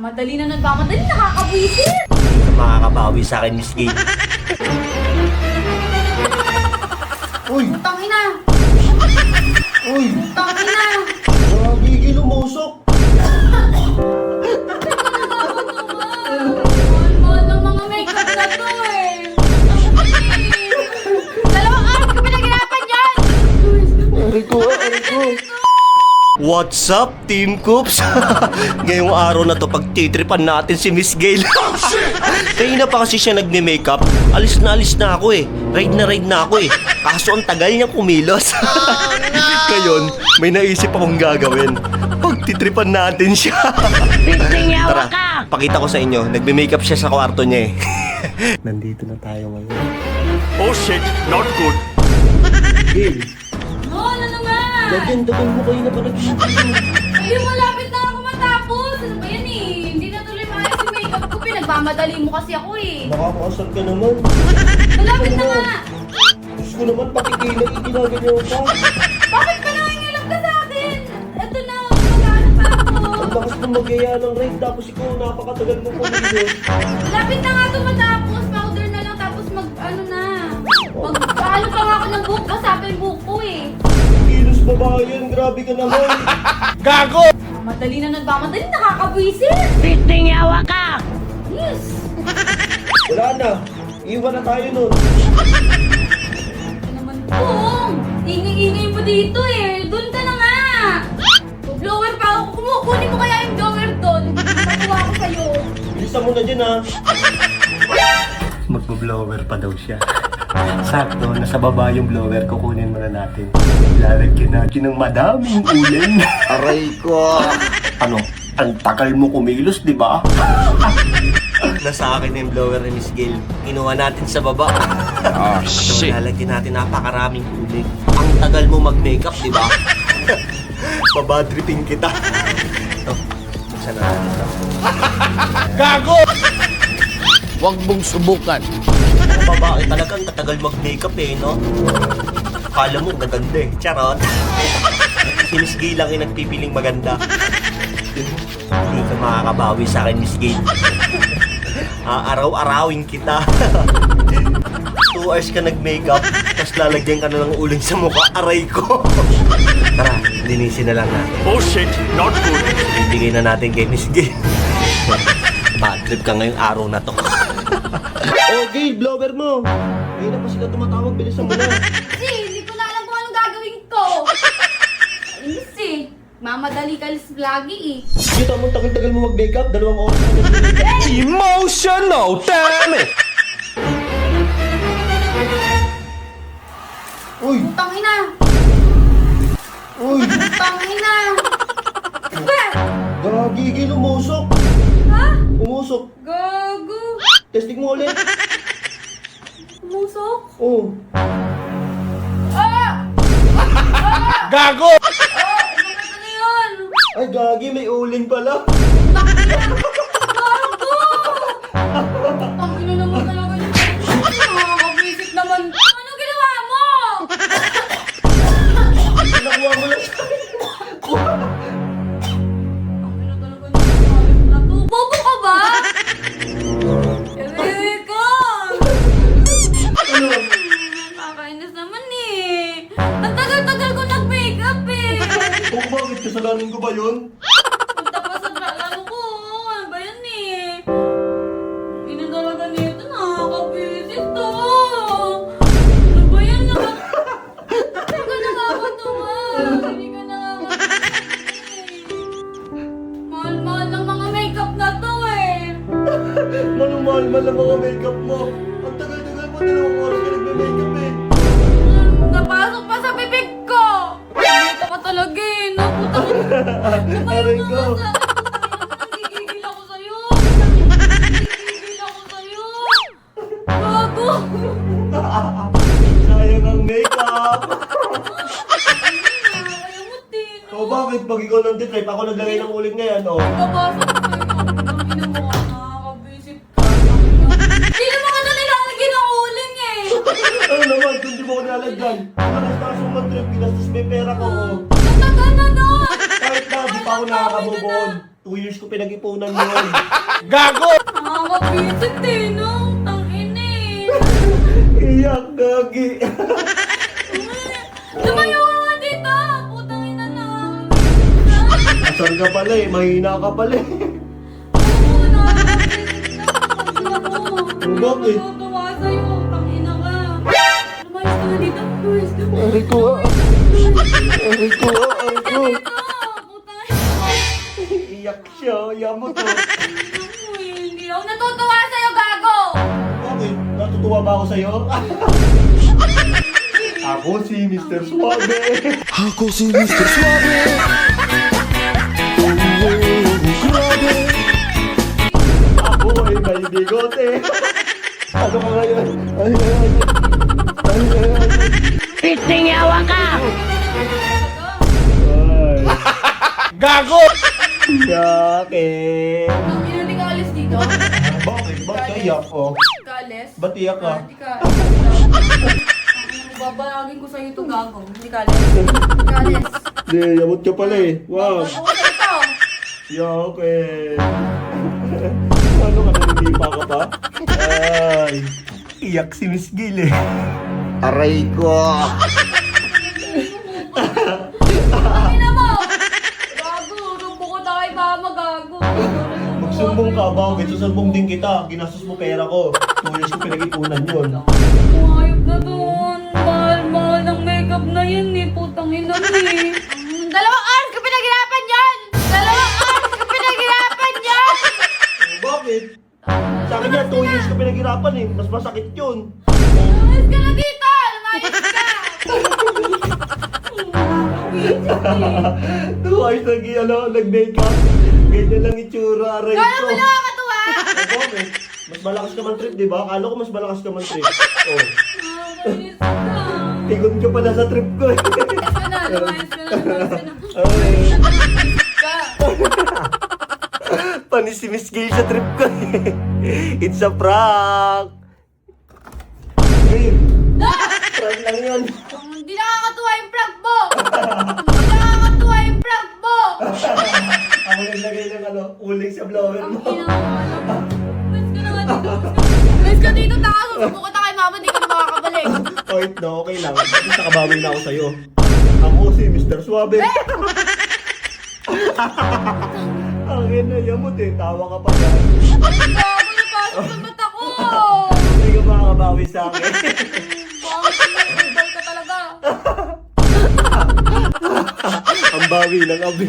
Madali na nagmamadali, nakakabwisit! Hindi ka makakabawi sa akin, Miss Gay. Uy! Tangina! Uy! Tangina! Gigil umusok! Mahal ng mga makeup na to eh! Dalawang araw ko pinaghirapan yan! Aray ko! What's up, Team Coops? Ngayong araw na to, pagtitripan natin si Miss Gail. Kanina pa kasi siya nagme-makeup. Alis na ako eh. Ride na ako eh. Kaso ang tagal niya kumilos. Ngayon, may naisip akong gagawin. Pagtitripan natin siya. Tara, pakita ko sa inyo. Nagme-makeup siya sa kwarto niya eh. Nandito na tayo ngayon. Oh shit, not good. Gail! No, ano naman? Dagan mo kayo na pala dito. Ayun, malapit na ako matapos. Ano ba yan eh? Hindi na tuloy maayos yung makeup ko. Pinagmamadali mo kasi ako eh. Nakakaasar ka naman. Malapit na nga. Diyos ko naman, pati kilay, ginaganyan ka. Bakit ka nangingilam ka sa akin? Ito na, mag-ano pa ako. Ang lakas mong magyaya ng ride, tapos ikaw napakatagal mo kumilos. Malapit na nga ito matapos. Powder na lang tapos mag-ano na. Mag-ano pa nga ako ng buhok. Basa pa yung buhok ko eh. Kilos babae yan, grabe ka naman. Madali na nagmamadali, nakakabwisit. Pisting yawa ka! Yes. Wala na, iwan na tayo nun. Ito naman pong. Ingay-ingay mo dito eh. Doon ka na nga. Blower pa ako. Kumukunin mo kaya yung blower doon. Matuwa ako sa'yo. Bilisan mo na dyan ha. Magbo-blower pa daw siya. Sakto, nasa baba yung blower, kukunin muna natin. Lalagyan natin ng madaming ulen. Aray ko. Ano? Ang tagal mo kumilos, di ba? Nasa akin yung blower ni Miss Gail. Kinuha natin sa baba. Oh, shit. Lalagyan natin napakaraming uling. Ang tagal mo mag-makeup, di ba? Babadripping kita. Ito, buksan na natin ito. Gago! Huwag mong subukan. Ang babae talaga, ang tatagal mag-makeup eh, no? Akala mo, gaganda eh. Charot. Si Miss Gail lang yung nagpipiling maganda. Hindi ka makakabawi sa akin, Miss Gail. Araw-arawin kita. 2 hours ka nag-makeup, tapos lalagyan ka na ng uling sa mukha. Aray ko. Tara, linisin na lang natin. Oh shit, not good. Ibigay na natin kay Miss Gail. Bad trip ka ngayong araw na to. Oh, Gail, blower mo. Ngayon na pa sila tumatawag, bilisan mo na. Kasi hindi ko na alam kung anong gagawin ko. Inis eh. Mamadali ka lagi eh. Kita mo, tagal-tagal mo mag-makeup, 2 oras na mag-makeup. Emotional, damn it! Uy! Tangina! Uy! Tangina! Gagigil, umusok! Ha? Umusok! Gago! Testing mo ulit! Umusok? Oh! Ah! Gago! Ah! Ano yun? Ay, gagi, may uling pala! Gago! Tangina naman talaga yun. Nakakabwisit naman. Ano ginawa mo? Nakuha mo lang sa Tangina talaga yun. Bobo ka ba? Ewe ka! ano? Nakakainis naman eh. Ang tagal-tagal ko nag-makeup eh. Oh, bakit? Kasalanan ko ba yun? Punta pa sa ano ko. Ano ba yan eh? Ina talaga nito. Nakakabwisit to. Ano ba yan? Hindi ka nakakatawa. Hindi ka nakakatawa. Mahal-mahal ng mga makeup na to eh. Mahal-mahal ang mga makeup mo. Ang tagal-tagal mo, 2 oras ka nagme-makeup eh. Napasok pa sa bibig ko! Dito ka talaga eh, no? Puta ko. Aray ko. Nagigigil ako sa'yo. Nagigigil ako sa'yo. Gago! Sayang ang makeup. Nakakayamot din. O bakit? Pag ikaw nang titrip, ako naglagay ng uling ngayon, oh. Babasok ko sa'yo. Ang ina mo ka, nakakabisit ka. Hindi naman ka na nilalagyan ng uling eh. Ano naman, kung di mo ko nilalagyan. Lakas na mag-trip, ginastos may pera ko, oh. Ang tagal na nun. Kahit na, di pa ako nakaka-move on. 2 years years ko pinag-ipunan yun. Gago! Nakakabisit eh, no? Tangina eh. Iyak, gagi. Lumayo ka nga dito! Putang ina na. Asan ka pala eh? Mahina ka pala eh. Oo, nakakabisit na. Bakit? Natutuwa sa'yo. Tangina ka. Lumayos ka nga dito. Lumayos ka. Aray ko ah. Aray ko ah. Aray ko. Dito. Putang ina. Iyak siya. Yamot oh. Hindi ako natutuwa sa'yo, gago! Bakit? Natutuwa ba ako sa'yo? Ako si Mr. Suave. Ako si Mr. Suave. Grabe. Ako ay may bigote. Ano ka ngayon? Ay, ay, ay. Ay, ay, ay. Pitingawa ka! Ay. Gago! Yakit. Tangina, hindi ka alis dito. Bakit? Ba't ka iyak oh? Ka alis? Ba't iyak ka? Hindi ka alis. Babalagin ko sa'yo ito, gago. Hindi ka alis. Hindi ka alis. Hindi, yamot ka pala eh. Wow. Ako sa ito. Yakit. Ano ka, naninipa ka pa? Ay. Iyak si Miss Gil eh. Aray ko. Tangina mo! Gago, rumbo ko na kay mama, gago. Magsumbong ka, bakit? Susumbong din kita. Ginastos mo pera ko. 2 years ko pinag-ipunan yun. Ayop na doon. Mahal-mahal ng makeup na yan eh. Putang ina mo eh. 2 oras ko pinaghirapan yan! 2 oras ko pinaghirapan yan! Bakit? Sa akin yan, 2 years ko pinaghirapan eh. Mas masakit yun. Lumayas ka na dito! Lumayas ka! 2 hours nag-makeup. Ganyan lang itsura, aray Kala ko. mo nakakatuwa? Bakit? Mas malakas ka man trip, di ba? Akala ko mas malakas ka man trip. Oh. Nakakainis ka. Tigon ka pala sa trip ko eh. Lumayas ka na, lumayas ka na, lumayas ka na. Ay. Ka. Panis si Miss Gail sa trip ko eh. It's a prank. Game. Ah! Prank lang yun. Hindi nakakatuwa yung prank mo! Hindi nakakatuwa yung prank mo! Ako naglagay ng uling sa blower Ang mo. ina mo, alam. Lumayas ka na nga dito. Lumayas ka dito, taka. Susubo ka kay mama, di ka na makakabalik. Wait, no, okay lang. At least nakabawi na ako sa'yo. Ako si Mr. Suave. Ang ina, yamot eh. Tawa ka pa yan. Gago, napasok sa mata ko! Hindi ka makakabawi sa akin. Bakit mo? Ka talaga. Ang bawi ng abi.